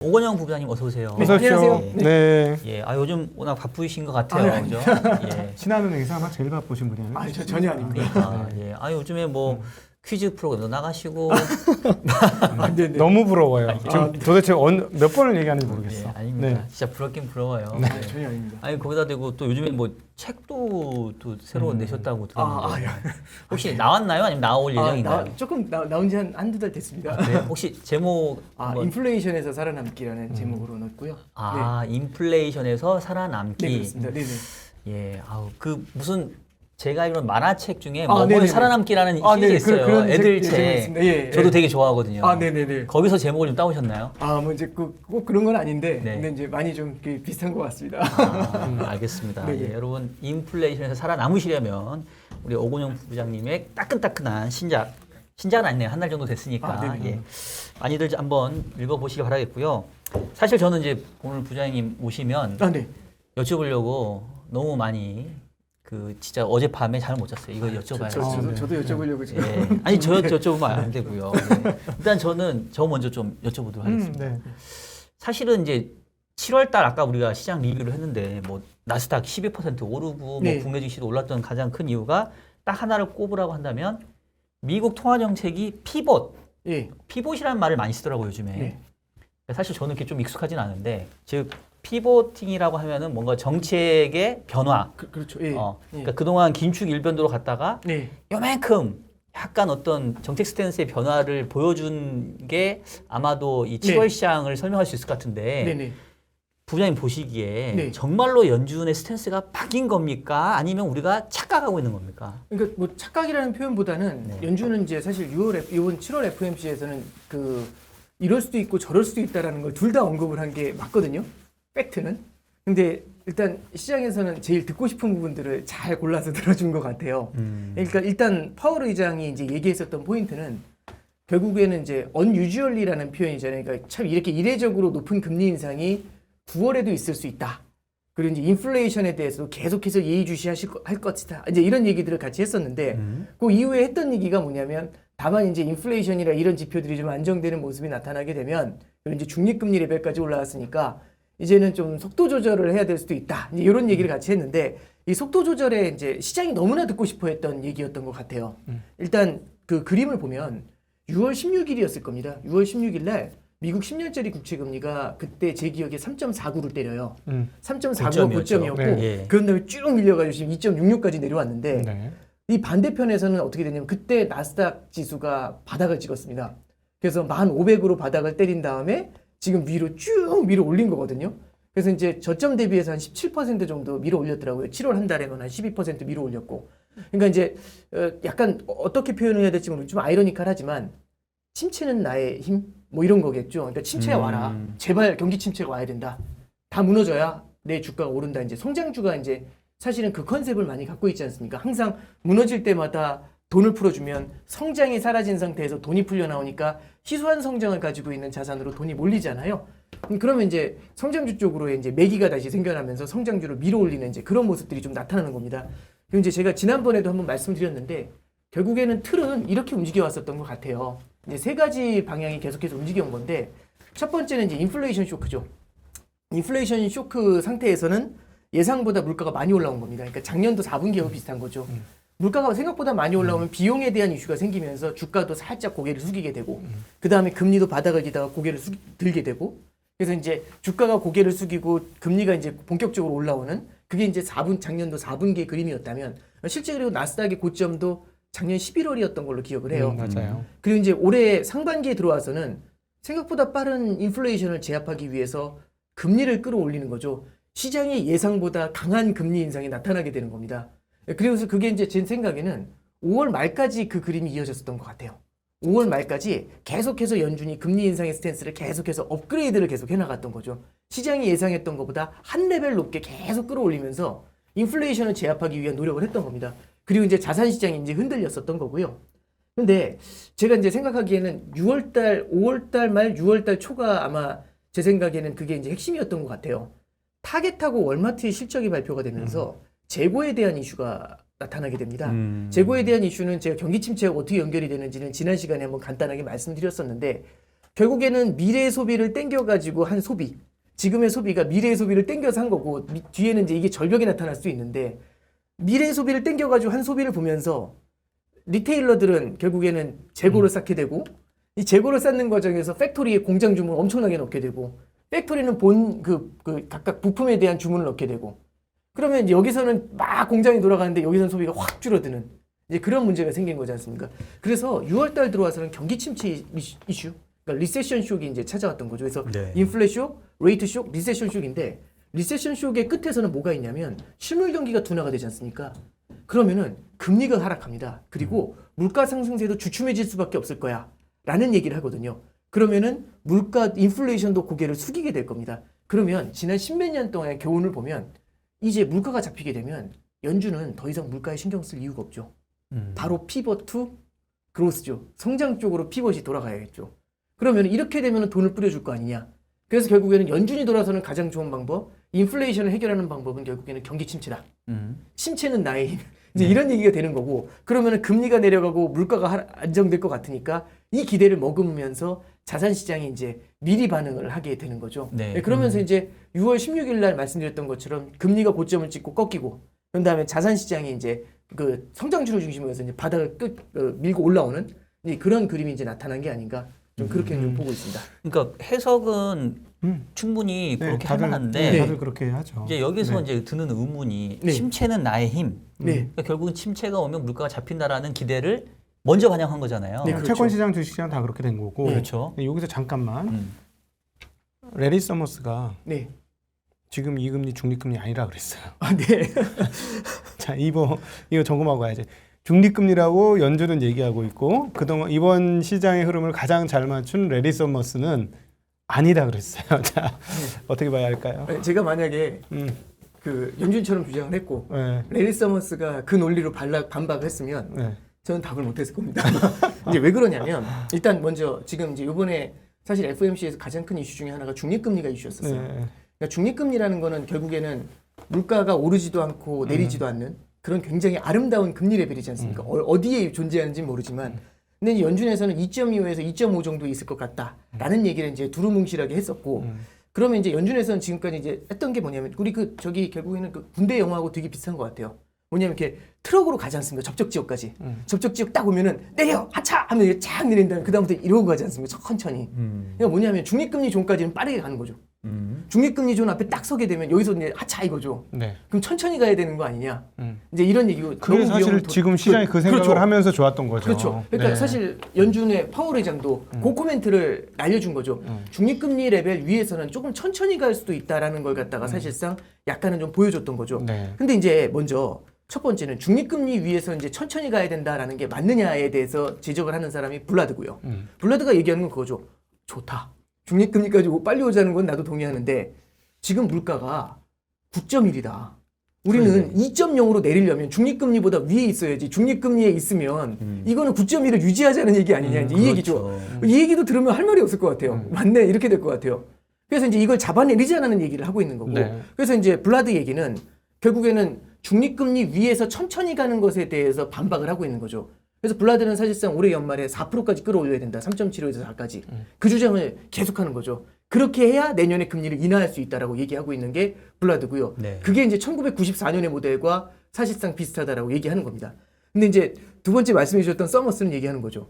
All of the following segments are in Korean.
오건영 부부장님 어서 오세요. 어서 오십시오. 안녕하세요. 네. 예, 요즘 워낙 바쁘신 것 같아요. 그죠? 예. 신한은행에서 아마 제일 바쁘신 분이 아닐까? 저 전혀 아닙니다. 그러니까, 예. 요즘에 뭐 퀴즈 프로그램도 나가시고. 네네. 너무 부러워요. 지금 도대체 몇 번을 얘기하는지 모르겠어. 예, 아닙니다. 네. 진짜 부럽긴 부러워요. 네, 전혀 아닙니다. 거기다 대고 또 요즘에 뭐 책도 또 새로 내셨다고 들었는데. 예. 혹시 나왔나요? 아니면 나올 예정인가요? 조금 나온 지 한두 달 됐습니다. 네. 혹시 제목 한번- 인플레이션에서 살아남기라는 제목으로 넣었고요. 인플레이션에서 살아남기. 네, 그렇습니다. 네네. 예, 그 무슨 제가 알기로는 만화책 중에 아, 뭐뭐에 네네네. 살아남기라는 시리즈 네네. 있어요. 그런 애들 책, 책. 예, 있습니다. 예, 저도 예. 되게 좋아하거든요. 네네네. 거기서 제목을 좀 따오셨나요? 뭐 이제 꼭 그런 건 아닌데, 네. 근데 이제 많이 좀 비슷한 것 같습니다. 알겠습니다. 네네. 예, 여러분 인플레이션에서 살아남으시려면 우리 오건영 부장님의 따끈따끈한 신작은 아니네요. 한 달 정도 됐으니까 네네. 예, 많이들 한번 읽어보시기 바라겠고요. 사실 저는 이제 오늘 부장님 오시면 네. 여쭤보려고 너무 많이 진짜 어젯밤에 잠을 못 잤어요. 이거 여쭤봐요. 저도 여쭤보려고 지금. 예. 아니 저 여쭤보면 안 되고요. 네. 일단 저 먼저 좀 여쭤보도록 하겠습니다. 네. 사실은 이제 7월 달 아까 우리가 시장 리뷰를 했는데 뭐 나스닥 12% 오르고 네. 뭐 국내 주식도 올랐던 가장 큰 이유가 딱 하나를 꼽으라고 한다면 미국 통화 정책이 피봇이라는 말을 많이 쓰더라고요, 요즘에. 네. 사실 저는 그게 좀 익숙하진 않은데 즉 피보팅이라고 하면은 뭔가 정책의 변화. 그렇죠. 예. 그러니까 그동안 긴축 일변도로 갔다가 네. 요만큼 약간 어떤 정책 스탠스의 변화를 보여준 게 아마도 이 7월 네. 시장을 설명할 수 있을 것 같은데 네네. 부장님 보시기에 네. 정말로 연준의 스탠스가 바뀐 겁니까? 아니면 우리가 착각하고 있는 겁니까? 그러니까 뭐 착각이라는 표현보다는 네. 연준은 이제 사실 이번 7월 FOMC에서는 이럴 수도 있고 저럴 수도 있다라는 걸 둘 다 언급을 한 게 맞거든요. 팩트는. 근데 일단 시장에서는 제일 듣고 싶은 부분들을 잘 골라서 들어준 것 같아요. 그러니까 일단 파월 의장이 이제 얘기했었던 포인트는 결국에는 이제 unusually라는 표현이잖아요. 그러니까 참 이렇게 이례적으로 높은 금리 인상이 9월에도 있을 수 있다. 그리고 이제 인플레이션에 대해서도 계속해서 예의주시할 것이다. 이제 이런 얘기들을 같이 했었는데 그 이후에 했던 얘기가 뭐냐면 다만 이제 인플레이션이라 이런 지표들이 좀 안정되는 모습이 나타나게 되면 그리고 이제 중립금리 레벨까지 올라왔으니까 이제는 좀 속도 조절을 해야 될 수도 있다. 이제 이런 얘기를 같이 했는데 이 속도 조절에 이제 시장이 너무나 듣고 싶어 했던 얘기였던 것 같아요. 일단 그 그림을 보면 6월 16일이었을 겁니다. 6월 16일 날 미국 10년짜리 국채 금리가 그때 제 기억에 3.49를 때려요. 3.49가 고점이었고 네. 그런 다음에 쭉 밀려가지고 지금 2.66까지 내려왔는데 네. 이 반대편에서는 어떻게 되냐면 그때 나스닥 지수가 바닥을 찍었습니다. 그래서 1,500으로 바닥을 때린 다음에 지금 위로 쭉 밀어 올린 거거든요. 그래서 이제 저점 대비해서 한 17% 정도 밀어 올렸더라고요. 7월 한 달에는 한 12% 밀어 올렸고. 그러니까 이제 약간 어떻게 표현을 해야 될지 모르겠지만 좀 아이러니컬하지만 침체는 나의 힘? 뭐 이런 거겠죠. 그러니까 침체가 와라. 제발 경기 침체가 와야 된다. 다 무너져야 내 주가가 오른다. 이제 성장주가 이제 사실은 그 컨셉을 많이 갖고 있지 않습니까? 항상 무너질 때마다 돈을 풀어주면 성장이 사라진 상태에서 돈이 풀려 나오니까 희소한 성장을 가지고 있는 자산으로 돈이 몰리잖아요. 그러면 이제 성장주 쪽으로 이제 매기가 다시 생겨나면서 성장주로 밀어올리는 이제 그런 모습들이 좀 나타나는 겁니다. 그리고 이제 제가 지난번에도 한번 말씀드렸는데 결국에는 틀은 이렇게 움직여 왔었던 것 같아요. 이제 세 가지 방향이 계속해서 움직여 온 건데 첫 번째는 이제 인플레이션 쇼크죠. 인플레이션 쇼크 상태에서는 예상보다 물가가 많이 올라온 겁니다. 그러니까 작년도 4분기하고 비슷한 거죠. 물가가 생각보다 많이 올라오면 비용에 대한 이슈가 생기면서 주가도 살짝 고개를 숙이게 되고 그 다음에 금리도 바닥을 기다가 고개를 들게 되고 그래서 이제 주가가 고개를 숙이고 금리가 이제 본격적으로 올라오는 그게 이제 작년도 4분기의 그림이었다면 실제 그리고 나스닥의 고점도 작년 11월이었던 걸로 기억을 해요. 맞아요. 그리고 이제 올해 상반기에 들어와서는 생각보다 빠른 인플레이션을 제압하기 위해서 금리를 끌어올리는 거죠. 시장의 예상보다 강한 금리 인상이 나타나게 되는 겁니다. 그래서 그게 이제 제 생각에는 5월 말까지 그 그림이 이어졌었던 것 같아요. 5월 말까지 계속해서 연준이 금리 인상의 스탠스를 계속해서 업그레이드를 계속 해나갔던 거죠. 시장이 예상했던 것보다 한 레벨 높게 계속 끌어올리면서 인플레이션을 제압하기 위한 노력을 했던 겁니다. 그리고 이제 자산 시장이 이제 흔들렸었던 거고요. 근데 제가 이제 생각하기에는 6월달, 5월달 말 6월달 초가 아마 제 생각에는 그게 이제 핵심이었던 것 같아요. 타겟하고 월마트의 실적이 발표가 되면서 재고에 대한 이슈가 나타나게 됩니다. 재고에 대한 이슈는 제가 경기 침체하고 어떻게 연결이 되는지는 지난 시간에 한번 간단하게 말씀드렸었는데 결국에는 미래의 소비를 땡겨가지고 한 소비, 지금의 소비가 미래의 소비를 땡겨서 한 거고 뒤에는 이제 이게 절벽이 나타날 수 있는데 미래의 소비를 땡겨가지고 한 소비를 보면서 리테일러들은 결국에는 재고를 쌓게 되고 이 재고를 쌓는 과정에서 팩토리에 공장 주문을 엄청나게 넣게 되고 팩토리는 각각 부품에 대한 주문을 넣게 되고 그러면 이제 여기서는 막 공장이 돌아가는데 여기서는 소비가 확 줄어드는 이제 그런 문제가 생긴 거지 않습니까? 그래서 6월달 들어와서는 경기 침체 이슈, 그러니까 리세션 쇼크가 이제 찾아왔던 거죠. 그래서 네. 인플레 쇼크, 레이트 쇼크, 리세션 쇼크인데 리세션 쇼크의 끝에서는 뭐가 있냐면 실물 경기가 둔화가 되지 않습니까? 그러면은 금리가 하락합니다. 그리고 물가 상승세도 주춤해질 수밖에 없을 거야. 라는 얘기를 하거든요. 그러면은 물가 인플레이션도 고개를 숙이게 될 겁니다. 그러면 지난 십몇 년 동안의 교훈을 보면 이제 물가가 잡히게 되면 연준은 더 이상 물가에 신경 쓸 이유가 없죠. 바로 피벗 투 그로스죠. 성장 쪽으로 피벗이 돌아가야겠죠. 그러면 이렇게 되면 돈을 뿌려줄 거 아니냐. 그래서 결국에는 연준이 돌아서는 가장 좋은 방법, 인플레이션을 해결하는 방법은 결국에는 경기 침체다. 침체는 나의 힘. 이제 이런 얘기가 되는 거고, 그러면은 금리가 내려가고 물가가 안정될 것 같으니까 이 기대를 머금으면서 자산 시장이 이제 미리 반응을 하게 되는 거죠. 네. 그러면서 이제 6월 16일 날 말씀드렸던 것처럼 금리가 고점을 찍고 꺾이고, 그런 다음에 자산 시장이 이제 그 성장주를 중심으로 해서 이제 바닥을 밀고 올라오는 이제 그런 그림이 이제 나타난 게 아닌가. 좀 그렇게 좀 보고 있습니다. 그러니까 해석은 충분히 네, 그렇게 다들, 할 만한데 다들 그렇게 하죠. 이제 여기서 네. 이제 드는 의문이 네. 침체는 나의 힘. 네. 그러니까 결국은 침체가 오면 물가가 잡힌다라는 기대를 먼저 반영한 거잖아요. 네, 그렇죠. 채권 시장, 주식 시장 다 그렇게 된 거고. 그렇죠. 여기서 잠깐만 음. 레리 서머스가 네. 지금 이 금리 중립금리 아니라 그랬어요. 아, 네. 자, 이거 점검하고 가야지. 중립금리라고 연준은 얘기하고 있고 그동안 이번 시장의 흐름을 가장 잘 맞춘 레리 서머스는 아니다 그랬어요. 자, 어떻게 봐야 할까요? 제가 만약에 그 연준처럼 주장을 했고 네. 레리 서머스가 그 논리로 반박을 했으면 네. 저는 답을 못했을 겁니다. 이제 왜 그러냐면 일단 먼저 지금 이제 이번에 사실 FOMC에서 가장 큰 이슈 중에 하나가 중립금리가 이슈였었어요. 네. 그러니까 중립금리라는 거는 결국에는 물가가 오르지도 않고 내리지도 않는 그런 굉장히 아름다운 금리 레벨이지 않습니까? 어디에 존재하는지 모르지만 근데 이제 연준에서는 2.25에서 2.5 정도 있을 것 같다라는 얘기를 이제 두루뭉실하게 했었고 그러면 이제 연준에서는 지금까지 이제 했던 게 뭐냐면 우리 저기 결국에는 그 군대 영화하고 되게 비슷한 것 같아요. 뭐냐면 이렇게 트럭으로 가지 않습니까? 접촉 지역까지. 접촉 지역 딱 오면은 내려 하차 하면 이렇게 쫙 내린 다음에 그 다음부터 이러고 가지 않습니까? 천천히. 그러니까 뭐냐면 중립금리 존까지는 빠르게 가는 거죠. 중립금리 존 앞에 딱 서게 되면 여기서 이제 하차 이거죠. 네. 그럼 천천히 가야 되는 거 아니냐? 이제 이런 얘기고. 그게 너무 사실 위험을 지금 시장이 그 생각을 그렇죠. 하면서 좋았던 거죠. 그렇죠. 그러니까 네. 사실 연준의 파월 의장도 그 코멘트를 날려준 거죠. 중립금리 레벨 위에서는 조금 천천히 갈 수도 있다라는 걸 갖다가 사실상 약간은 좀 보여줬던 거죠. 네. 근데 이제 먼저 첫 번째는 중립금리 위에서 이제 천천히 가야 된다라는 게 맞느냐에 대해서 지적을 하는 사람이 블라드고요. 블라드가 얘기하는 건 그거죠. 좋다. 중립금리까지 빨리 오자는 건 나도 동의하는데 지금 물가가 9.1이다. 우리는 2.0으로 내리려면 중립금리보다 위에 있어야지. 중립금리에 있으면 이거는 9.1을 유지하자는 얘기 아니냐. 이제 이 얘기죠. 이 얘기도 들으면 할 말이 없을 것 같아요. 맞네. 이렇게 될 것 같아요. 그래서 이제 이걸 잡아내리자는 얘기를 하고 있는 거고. 네. 그래서 이제 블라드 얘기는 결국에는 중립금리 위에서 천천히 가는 것에 대해서 반박을 하고 있는 거죠. 그래서 블라드는 사실상 올해 연말에 4%까지 끌어올려야 된다. 3.75에서 4까지. 그 주장을 계속하는 거죠. 그렇게 해야 내년에 금리를 인하할 수 있다라고 얘기하고 있는 게 블라드고요. 네. 그게 이제 1994년의 모델과 사실상 비슷하다라고 얘기하는 겁니다. 근데 이제 두 번째 말씀해 주셨던 서머스는 얘기하는 거죠.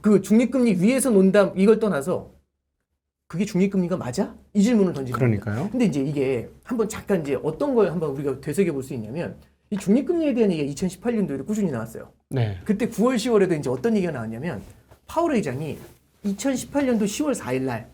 그 중립금리 위에서 논다 이걸 떠나서 그게 중립금리가 맞아? 이 질문을 던지는 겁니다. 그러니까요. 근데 이제 이게 한번 잠깐 이제 어떤 걸 한번 우리가 되새겨 볼 수 있냐면 이 중립금리에 대한 얘기가 2018년도에도 꾸준히 나왔어요. 네. 그때 9월, 10월에도 이제 어떤 얘기가 나왔냐면 파월 의장이 2018년도 10월 4일 날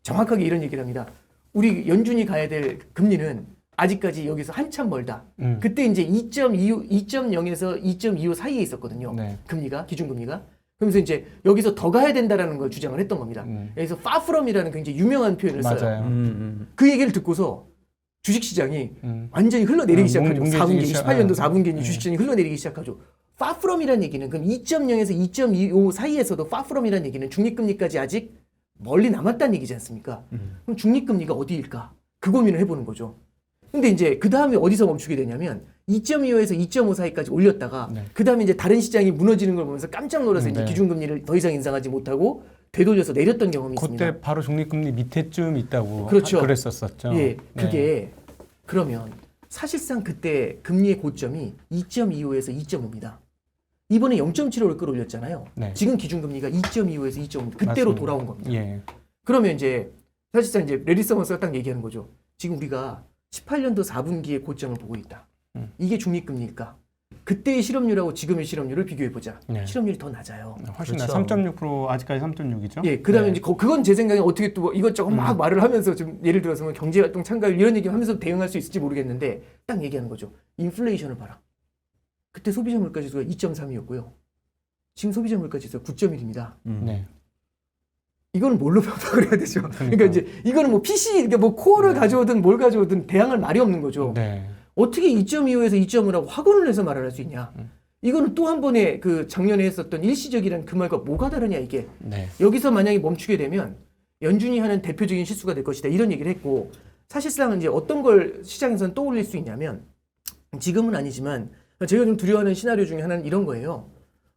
정확하게 이런 얘기를 합니다. 우리 연준이 가야 될 금리는 아직까지 여기서 한참 멀다. 그때 이제 2.0에서 2.25 사이에 있었거든요. 네. 금리가, 기준금리가. 그러면서 이제 여기서 더 가야 된다라는 걸 주장을 했던 겁니다. 여기서 far from이라는 굉장히 유명한 표현을 써요. 맞아요. 그 얘기를 듣고서 주식시장이 완전히 흘러내리기 시작하죠. 뭉개지기 4분기, 시작- 28년도 4분기니 주식시장이 흘러내리기 시작하죠. far from이라는 얘기는 그럼 2.0에서 2.25 사이에서도 far from이라는 얘기는 중립금리까지 아직 멀리 남았다는 얘기지 않습니까? 그럼 중립금리가 어디일까? 그 고민을 해보는 거죠. 근데 이제 그 다음에 어디서 멈추게 되냐면 2.25에서 2.5 사이까지 올렸다가 네. 그 다음에 이제 다른 시장이 무너지는 걸 보면서 깜짝 놀라서 이제 네. 기준금리를 더 이상 인상하지 못하고 되돌려서 내렸던 경험이 있습니다. 그때 바로 적립금리 밑에쯤 있다고 그렇죠. 그랬었었죠. 예, 네. 그게 그러면 사실상 그때 금리의 고점이 2.25에서 2.5입니다. 이번에 0.75를 끌어올렸잖아요. 네. 지금 기준금리가 2.25에서 2.5 그때로 맞습니다. 돌아온 겁니다. 예. 그러면 이제 사실상 이제 레리 서머스가 딱 얘기하는 거죠. 지금 우리가 18년도 4분기의 고점을 보고 있다. 이게 중립금리일까? 그때의 실업률하고 지금의 실업률을 비교해 보자. 네. 실업률이 더 낮아요. 훨씬 그렇죠. 3.6% 아직까지 3.6이죠. 예, 그다음에 네. 이제 그건 제 생각에 어떻게 또 이것저것 막 말을 하면서 좀 예를 들어서 뭐 경제활동 참가율 이런 얘기 하면서 대응할 수 있을지 모르겠는데 딱 얘기하는 거죠. 인플레이션을 봐라. 그때 소비자 물가지수가 2.3이었고요. 지금 소비자 물가지수가 9.1입니다. 네. 이거는 뭘로 평가를 해야 되죠? 그러니까 이제 이거는 뭐 PC 이게 뭐 코어를 가져오든 뭘 가져오든 대항할 말이 없는 거죠. 네. 어떻게 2.25에서 2.5라고 확언을 해서 말을 할 수 있냐? 이거는 또 한 번에 그 작년에 했었던 일시적이라는 그 말과 뭐가 다르냐 이게. 네. 여기서 만약에 멈추게 되면 연준이 하는 대표적인 실수가 될 것이다 이런 얘기를 했고 사실상은 이제 어떤 걸 시장에서는 떠올릴 수 있냐면 지금은 아니지만 제가 좀 두려워하는 시나리오 중에 하나는 이런 거예요.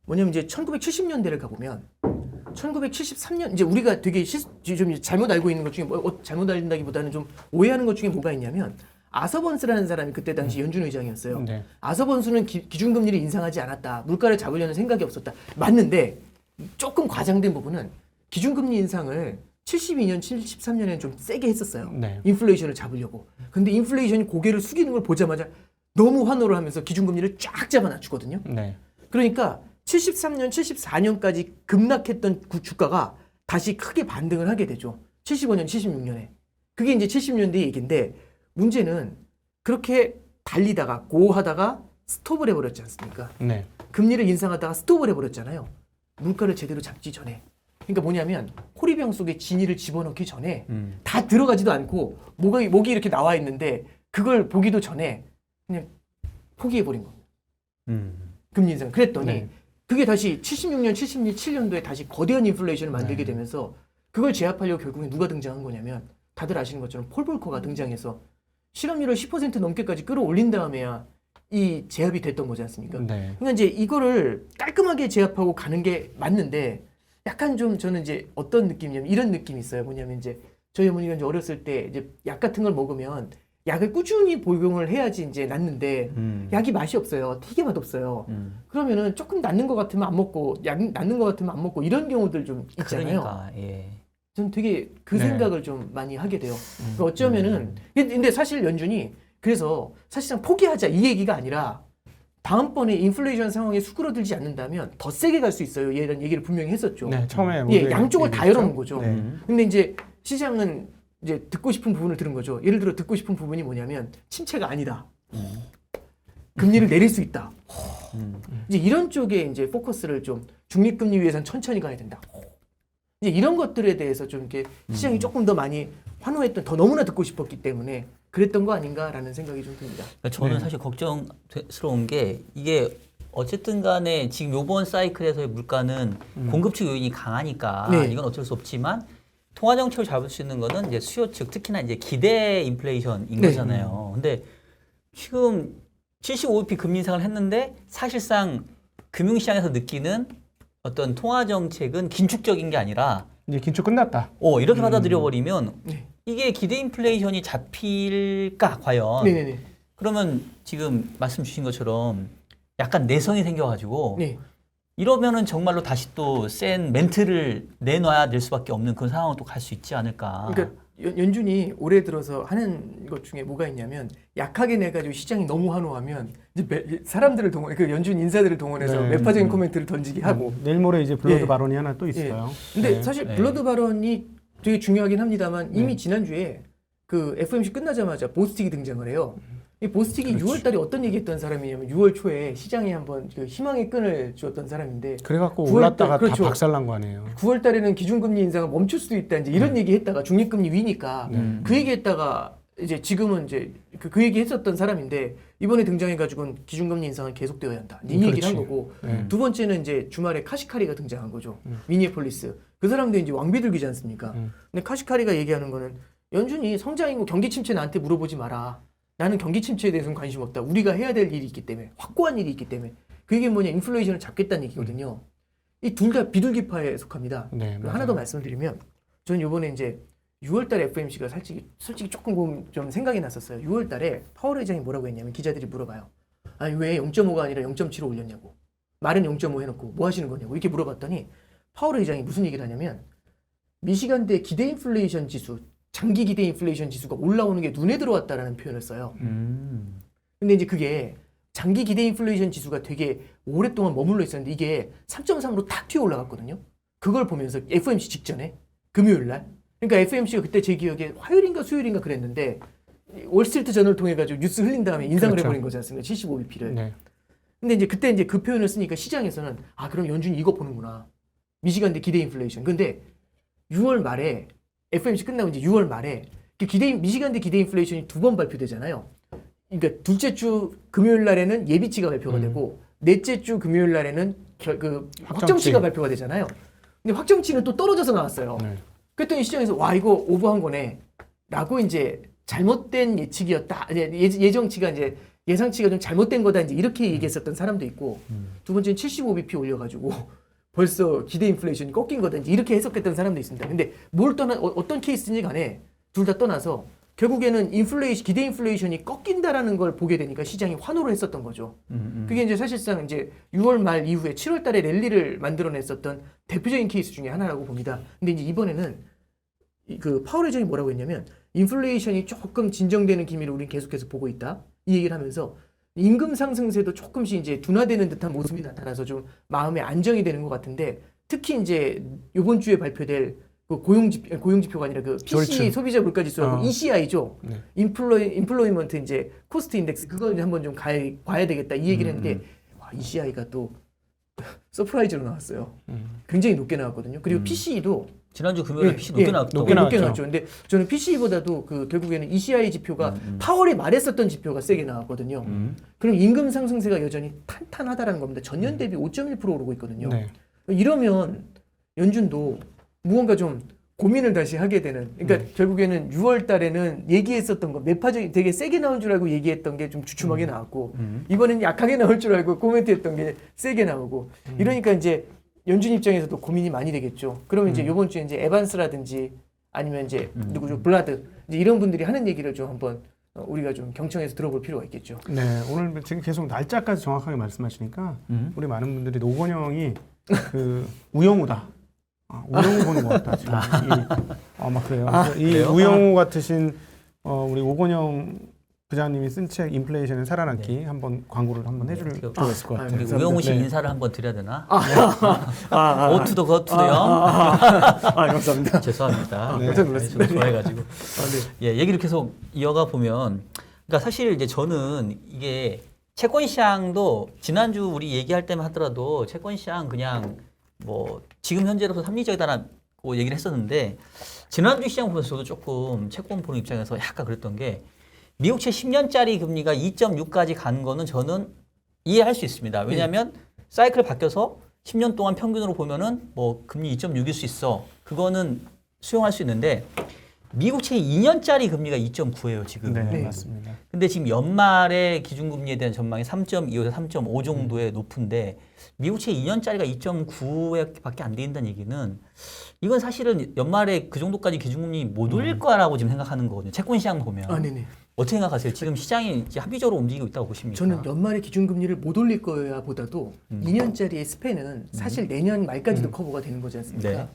뭐냐면 이제 1970년대를 가보면 1973년 이제 우리가 되게 좀 잘못 알고 있는 것 중에 잘못 알린다기보다는 좀 오해하는 것 중에 뭐가 있냐면 아서번스라는 사람이 그때 당시 연준 의장이었어요. 네. 아서번스는 기준금리를 인상하지 않았다. 물가를 잡으려는 생각이 없었다. 맞는데 조금 과장된 부분은 기준금리 인상을 72년, 73년에는 좀 세게 했었어요. 네. 인플레이션을 잡으려고. 근데 인플레이션이 고개를 숙이는 걸 보자마자 너무 환호를 하면서 기준금리를 쫙 잡아 낮추거든요. 네. 그러니까 73년, 74년까지 급락했던 주가가 다시 크게 반등을 하게 되죠. 75년, 76년에. 그게 이제 70년대 얘기인데 문제는 그렇게 달리다가 고하다가 스톱을 해버렸지 않습니까? 네. 금리를 인상하다가 스톱을 해버렸잖아요. 물가를 제대로 잡지 전에. 그러니까 뭐냐면 호리병 속에 진이를 집어넣기 전에 다 들어가지도 않고 목이 이렇게 나와 있는데 그걸 보기도 전에 그냥 포기해버린 겁니다. 금리 인상. 그랬더니 네. 그게 다시 76년, 77년도에 다시 거대한 인플레이션을 만들게 네. 되면서 그걸 제압하려고 결국에 누가 등장한 거냐면 다들 아시는 것처럼 폴 볼커가 등장해서 실업률을 10% 넘게까지 끌어올린 다음에야 이 제압이 됐던 거지 않습니까? 네. 그러니까 이제 이거를 깔끔하게 제압하고 가는 게 맞는데 약간 좀 저는 이제 어떤 느낌이냐면 이런 느낌이 있어요. 뭐냐면 이제 저희 어머니가 이제 어렸을 때 이제 약 같은 걸 먹으면 약을 꾸준히 복용을 해야지 이제 낫는데 약이 맛이 없어요. 되게 맛없어요. 그러면은 조금 낫는 것 같으면 안 먹고 약 낫는 것 같으면 안 먹고 이런 경우들 좀 있잖아요. 그러니까 예. 전 되게 그 네. 생각을 좀 많이 하게 돼요. 그러니까 어쩌면은 근데 사실 연준이 그래서 사실상 포기하자 이 얘기가 아니라 다음번에 인플레이션 상황에 수그러들지 않는다면 더 세게 갈 수 있어요. 이런 얘기를 분명히 했었죠. 네. 처음에 예, 양쪽을 다 열어놓은 거죠. 네. 근데 이제 시장은 이제 듣고 싶은 부분을 들은 거죠. 예를 들어 듣고 싶은 부분이 뭐냐면 침체가 아니다. 금리를 내릴 수 있다. 이제 이런 쪽에 이제 포커스를 좀 중립금리 위해서는 천천히 가야 된다. 이제 이런 것들에 대해서 좀 이렇게 시장이 조금 더 많이 환호했던 더 너무나 듣고 싶었기 때문에 그랬던 거 아닌가라는 생각이 좀 듭니다. 그러니까 저는 네. 사실 걱정스러운 게 이게 어쨌든 간에 지금 요번 사이클에서의 물가는 공급 측 요인이 강하니까 네. 이건 어쩔 수 없지만 통화 정책을 잡을 수 있는 거는 이제 수요 측 특히나 이제 기대 인플레이션인 네. 거잖아요. 근데 지금 75bp 금리 인상을 했는데 사실상 금융시장에서 느끼는 어떤 통화 정책은 긴축적인 게 아니라 이제 긴축 끝났다. 이렇게 받아들여 버리면 네. 이게 기대 인플레이션이 잡힐까 과연? 네네네. 그러면 지금 말씀 주신 것처럼 약간 내성이 생겨가지고 네. 이러면은 정말로 다시 또 센 멘트를 내놔야 될 수밖에 없는 그런 상황으로 또 갈 수 있지 않을까. 그러니까 연준이 올해 들어서 하는 것 중에 뭐가 있냐면 약하게 내가지고 시장이 너무 환호하면 이제 사람들을 동원, 그 연준 인사들을 동원해서 네. 매파적인 코멘트를 던지게 하고. 내일 모레 이제 블러드 예. 발언이 하나 또 있어요. 근데 네. 사실 네. 블러드 발언이 되게 중요하긴 합니다만 이미 지난주에 그 FOMC 끝나자마자 보스틱이 등장을 해요. 이 보스틱이 6월 달에 어떤 얘기했던 사람이냐면 6월 초에 시장에 한번 그 희망의 끈을 쥐었던 사람인데 그래갖고 9월 올랐다가 그렇죠. 다 박살난 거 아니에요. 9월 달에는 기준금리 인상을 멈출 수도 있다 이제 이런 얘기 했다가 중립금리 위니까 그 얘기 했다가 이제 지금은 이제 그 얘기 했었던 사람인데 이번에 등장해가지고는 기준금리 인상은 계속되어야 한다. 이 얘기를 한 거고 두 번째는 이제 주말에 카시카리가 등장한 거죠. 미니애폴리스. 그 사람도 이제 왕비들기지 않습니까? 근데 카시카리가 얘기하는 거는 연준이 성장이고 경기 침체 나한테 물어보지 마라. 나는 경기 침체에 대해서는 관심 없다. 우리가 해야 될 일이 있기 때문에 확고한 일이 있기 때문에 그 얘기는 뭐냐 인플레이션을 잡겠다는 얘기거든요. 이 둘 다 비둘기파에 속합니다. 네, 그리고 맞아요. 하나 더 말씀드리면 저는 이번에 이제 6월달에 FOMC가 솔직히 조금 좀 생각이 났었어요. 6월달에 파월 의장이 뭐라고 했냐면 기자들이 물어봐요. 아니 왜 0.5가 아니라 0.7로 올렸냐고. 말은 0.5 해놓고 뭐 하시는 거냐고 이렇게 물어봤더니 파월 의장이 무슨 얘기를 하냐면 미시간대 기대 인플레이션 지수, 장기 기대 인플레이션 지수가 올라오는 게 눈에 들어왔다라는 표현을 써요. 근데 이제 그게 장기 기대 인플레이션 지수가 되게 오랫동안 머물러 있었는데 이게 3.3으로 탁 튀어 올라갔거든요. 그걸 보면서 FOMC 직전에 금요일 날. 그러니까 FOMC가 그때 제 기억에 화요일인가 수요일인가 그랬는데 월스트리트 저널을 통해 가지고 뉴스 흘린 다음에 인상을 그렇죠. 해버린 거지 않습니까? 75bp를. 네. 근데 이제 그때 이제 그 표현을 쓰니까 시장에서는 아 그럼 연준이 이거 보는구나. 미시간대 기대 인플레이션. 근데 6월 말에 FOMC 끝나고 이제 6월 말에 그 미시간대 기대 인플레이션이 두 번 발표되잖아요. 그러니까 둘째 주 금요일 날에는 예비치가 발표가 되고 넷째 주 금요일 날에는 확정치가 발표가 되잖아요. 근데 확정치는 또 떨어져서 나왔어요. 네. 그랬더니 시장에서 와 이거 오버한 거네 라고 이제 잘못된 예측이었다. 예정치가 이제 예상치가 좀 잘못된 거다 이제 이렇게 얘기했었던 사람도 있고 두 번째는 75bp 올려가지고 벌써 기대 인플레이션이 꺾인 거다 이제 이렇게 해석했던 사람도 있습니다. 근데 뭘 떠나 어떤 케이스인지 간에 둘 다 떠나서 결국에는 기대 인플레이션이 꺾인다라는 걸 보게 되니까 시장이 환호를 했었던 거죠. 그게 이제 사실상 이제 6월 말 이후에 7월 달에 랠리를 만들어냈었던 대표적인 케이스 중에 하나라고 봅니다. 근데 이제 이번에는 그 파월 의장이 뭐라고 했냐면 인플레이션이 조금 진정되는 기미를 우리는 계속해서 보고 있다. 이 얘기를 하면서 임금 상승세도 조금씩 이제 둔화되는 듯한 모습이 나타나서 좀 마음의 안정이 되는 것 같은데 특히 이제 이번 주에 발표될 그 고용지표가 아니라 그 PCE 졸층. 소비자 물가지수하고 ECI죠. 네. 인플로이먼트 이제 코스트 인덱스 그걸 한번 좀 봐야 되겠다 이 얘기를 했는데 와, ECI가 또 서프라이즈로 나왔어요. 굉장히 높게 나왔거든요. 그리고 PCE도 지난주 금요일에 PC 높게 나왔죠. 높게 높게 나왔죠. 나왔죠. 근데 저는 PCE보다도 그 결국에는 ECI 지표가 8월에 말했었던 지표가 세게 나왔거든요. 그럼 임금 상승세가 여전히 탄탄하다라는 겁니다. 전년 대비 5.1% 오르고 있거든요. 네. 이러면 연준도 무언가 좀 고민을 다시 하게 되는. 그러니까 결국에는 6월 달에는 얘기했었던 거 매파적인 되게 세게 나온 줄 알고 얘기했던 게 좀 주춤하게 나왔고 이번엔 약하게 나올 줄 알고 코멘트했던 게 세게 나오고 이러니까 이제 연준 입장에서도 고민이 많이 되겠죠. 그러면 이제 이번 주에 이제 에반스라든지 아니면 이제 누구죠 블라드 이제 이런 분들이 하는 얘기를 좀 한번 우리가 좀 경청해서 들어볼 필요가 있겠죠. 네, 오늘 지금 계속 날짜까지 정확하게 말씀하시니까 우리 많은 분들이 노건영이 그 우영우다. 우영우 보는 것 같다 지금. 아마 그래요. 이 그래요? 우영우 같으신 우리 오건영 부장님이 쓴 책 인플레이션은 살아남기 한번 광고를 한번 해줄 필요가 있을 것 같아요. 우리 감사합니다. 우영우 씨 네. 인사를 한번 드려야 되나? 아, 오투도 거투도요. 감사합니다. 죄송합니다. 네. 깜짝 놀랐습니다. 저도 좋아해가지고. 예, 얘기를 계속 이어가 보면, 그러니까 사실 이제 저는 이게 채권 시장도 지난주 우리 얘기할 때만 하더라도 채권 시장 그냥 뭐 지금 현재로서 합리적이다라고 얘기를 했었는데 지난주 시장 보면서 저도 조금 채권 보는 입장에서 약간 그랬던 게 미국채 10년짜리 금리가 2.6까지 간 거는 저는 이해할 수 있습니다. 왜냐하면 사이클 바뀌어서 10년 동안 평균으로 보면은 뭐 금리 2.6일 수 있어. 그거는 수용할 수 있는데 미국채 2년짜리 금리가 2.9예요 지금. 네, 네. 맞습니다. 근데 지금 연말에 기준금리에 대한 전망이 3.25에서 3.5 정도의 높은데 미국채 2년짜리가 2.9밖에 안 된다는 얘기는 이건 사실은 연말에 그 정도까지 기준금리 못 올릴 거라고 지금 생각하는 거거든요. 채권 시장 보면. 네네. 어떻게 생각하세요? 지금 시장이 이제 합리적으로 움직이고 있다고 보십니까? 저는 연말에 기준금리를 못 올릴 거야 보다도 2년짜리의 스팬은 사실 내년 말까지도 커버가 되는 거지 않습니까? 네.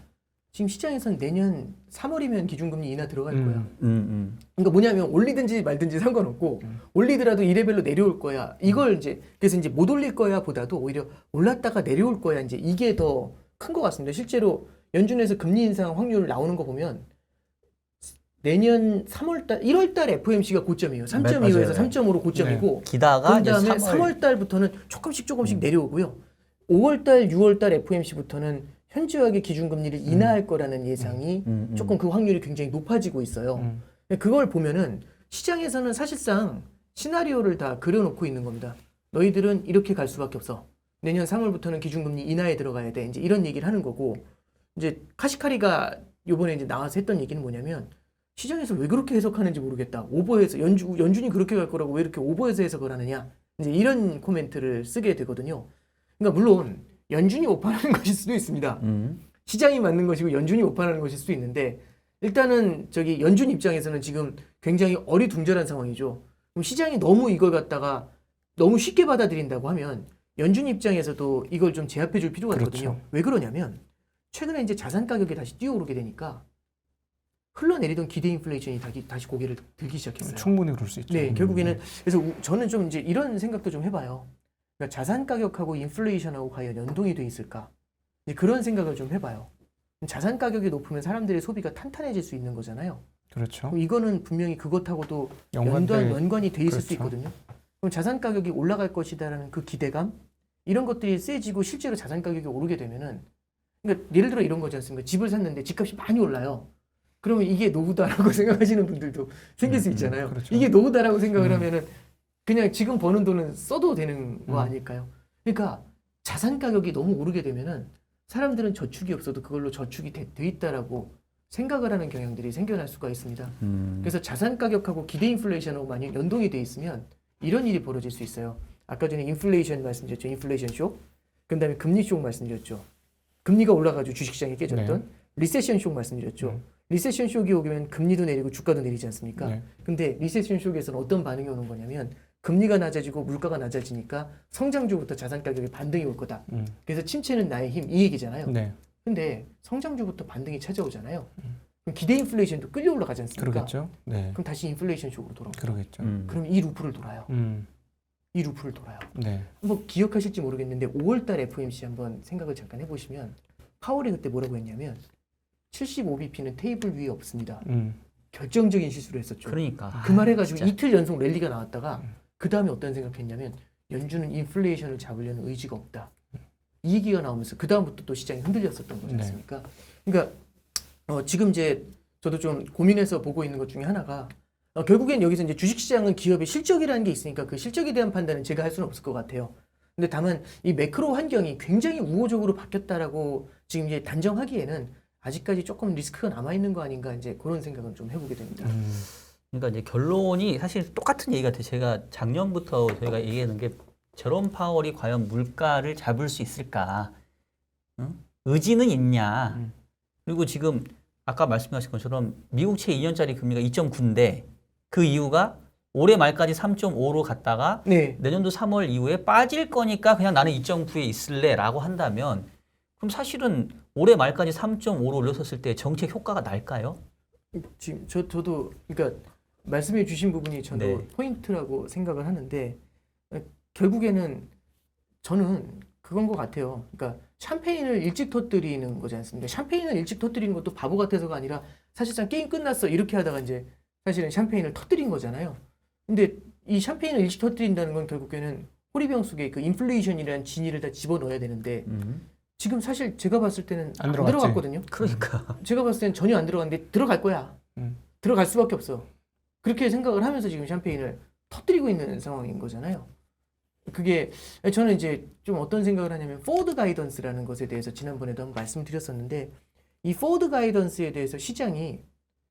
지금 시장에서는 내년 3월이면 기준금리 인하 들어갈 거야. 음. 그러니까 뭐냐면 올리든지 말든지 상관없고 올리더라도 이 레벨로 내려올 거야. 이걸 이제 그래서 이제 못 올릴 거야 보다도 오히려 올랐다가 내려올 거야. 이제 이게 더 큰 것 같습니다. 실제로 연준에서 금리 인상 확률 나오는 거 보면 내년 3월달, 1월달 FOMC가 고점이에요. 3.25에서 3.5로 고점이고 기다가 그 다음에 이제 3월달부터는 조금씩 내려오고요. 5월달, 6월달 FOMC부터는 현저하게 기준금리를 인하할 거라는 예상이 조금 그 확률이 굉장히 높아지고 있어요. 그걸 보면은 시장에서는 사실상 시나리오를 다 그려놓고 있는 겁니다. 너희들은 이렇게 갈 수밖에 없어. 내년 3월부터는 기준금리 인하에 들어가야 돼. 이제 이런 얘기를 하는 거고 이제 카시카리가 요번에 이제 나와서 했던 얘기는 뭐냐면 시장에서 왜 그렇게 해석하는지 모르겠다. 오버해서 연준이 그렇게 갈 거라고 왜 이렇게 오버해서 해석을 하느냐. 이제 이런 코멘트를 쓰게 되거든요. 그러니까 물론 연준이 오판하는 것일 수도 있습니다. 시장이 맞는 것이고 연준이 오판하는 것일 수도 있는데 일단은 저기 연준 입장에서는 지금 굉장히 어리둥절한 상황이죠. 그럼 시장이 너무 이걸 갖다가 너무 쉽게 받아들인다고 하면 연준 입장에서도 이걸 좀 제압해 줄 필요가 그렇죠. 있거든요. 왜 그러냐면 최근에 이제 자산 가격이 다시 뛰어오르게 되니까 흘러내리던 기대 인플레이션이 다시 고개를 들기 시작했어요. 충분히 그럴 수 있죠. 네, 결국에는 그래서 저는 좀 이제 이런 생각도 좀 해봐요. 그러니까 자산 가격하고 인플레이션하고 과연 연동이 돼 있을까? 이제 그런 생각을 좀 해봐요. 자산 가격이 높으면 사람들의 소비가 탄탄해질 수 있는 거잖아요. 그렇죠. 그럼 이거는 분명히 그것하고도 연관돼- 연관이 돼 있을 수 그렇죠. 있거든요. 그럼 자산 가격이 올라갈 것이다라는 그 기대감 이런 것들이 세지고 실제로 자산 가격이 오르게 되면은 그러니까 예를 들어 이런 거지 않습니까? 집을 샀는데 집값이 많이 올라요. 그러면 이게 노후다라고 생각하시는 분들도 생길 수 있잖아요. 그렇죠. 이게 노후다라고 생각을 하면은 그냥 지금 버는 돈은 써도 되는 거 아닐까요? 그러니까 자산 가격이 너무 오르게 되면은 사람들은 저축이 없어도 그걸로 저축이 돼 있다라고 생각을 하는 경향들이 생겨날 수가 있습니다. 그래서 자산 가격하고 기대 인플레이션하고 만약 연동이 돼 있으면 이런 일이 벌어질 수 있어요. 아까 전에 인플레이션 말씀드렸죠. 인플레이션 쇼. 그다음에 금리 쇼 말씀드렸죠. 금리가 올라가지고 주식시장이 깨졌던 네. 리세션 쇼 말씀드렸죠. 리세션 쇼기 오면 금리도 내리고 주가도 내리지 않습니까? 네. 근데 리세션 쇼에서는 어떤 반응이 오는 거냐면 금리가 낮아지고 물가가 낮아지니까 성장주부터 자산 가격에 반등이 올 거다. 그래서 침체는 나의 힘 이 얘기잖아요. 네. 근데 성장주부터 반등이 찾아오잖아요. 그럼 기대 인플레이션도 끌려 올라가지 않습니까? 그러겠죠. 네. 그럼 다시 인플레이션 쇼로 돌아오고 그러겠죠. 그럼 이 루프를 돌아요. 음. 이 루프를 돌아요. 네. 뭐 기억하실지 모르겠는데 5월달 FOMC 한번 생각을 잠깐 해보시면 파월이 그때 뭐라고 했냐면 75bp는 테이블 위에 없습니다. 결정적인 실수를 했었죠. 그러니까. 그 말 해가지고 진짜. 이틀 연속 랠리가 나왔다가 그 다음에 어떤 생각했냐면 연준은 인플레이션을 잡으려는 의지가 없다. 이 얘기가 나오면서 그 다음부터 또 시장이 흔들렸었던 거지 네. 않습니까? 그러니까 지금 이제 저도 좀 고민해서 보고 있는 것 중에 하나가 결국엔 여기서 이제 주식시장은 기업의 실적이라는 게 있으니까 그 실적에 대한 판단은 제가 할 수는 없을 것 같아요. 근데 다만 이 매크로 환경이 굉장히 우호적으로 바뀌었다라고 지금 이제 단정하기에는 아직까지 조금 리스크가 남아 있는 거 아닌가 이제 그런 생각은 좀 해보게 됩니다. 그러니까 이제 결론이 사실 똑같은 얘기 같아요. 제가 작년부터 저희가 얘기하는 게 제롬 파월이 과연 물가를 잡을 수 있을까? 응? 의지는 있냐? 그리고 지금 아까 말씀하신 것처럼 미국채 2년짜리 금리가 2.9인데 그 이유가 올해 말까지 3.5로 갔다가 네. 내년도 3월 이후에 빠질 거니까 그냥 나는 2.9에 있을래라고 한다면 그럼 사실은 올해 말까지 3.5로 올렸었을 때 정책 효과가 날까요? 지금 저도 그러니까 말씀해 주신 부분이 저도 네. 포인트라고 생각을 하는데 결국에는 저는 그건 것 같아요. 그러니까 샴페인을 일찍 터뜨리는 거지 않습니까? 샴페인을 일찍 터뜨리는 것도 바보 같아서가 아니라 사실상 게임 끝났어 이렇게 하다가 이제 사실은 샴페인을 터뜨린 거잖아요. 근데 이 샴페인을 일찍 터뜨린다는 건 결국에는 호리병 속에 그 인플레이션이라는 진위를 다 집어넣어야 되는데 지금 사실 제가 봤을 때는 안 안 들어갔지. 들어갔거든요. 그러니까. 제가 봤을 때는 전혀 안 들어갔는데 들어갈 거야. 들어갈 수밖에 없어. 그렇게 생각을 하면서 지금 샴페인을 터뜨리고 있는 상황인 거잖아요. 그게 저는 이제 좀 어떤 생각을 하냐면 포워드 가이던스라는 것에 대해서 지난번에도 한번 말씀드렸었는데 이 포워드 가이던스에 대해서 시장이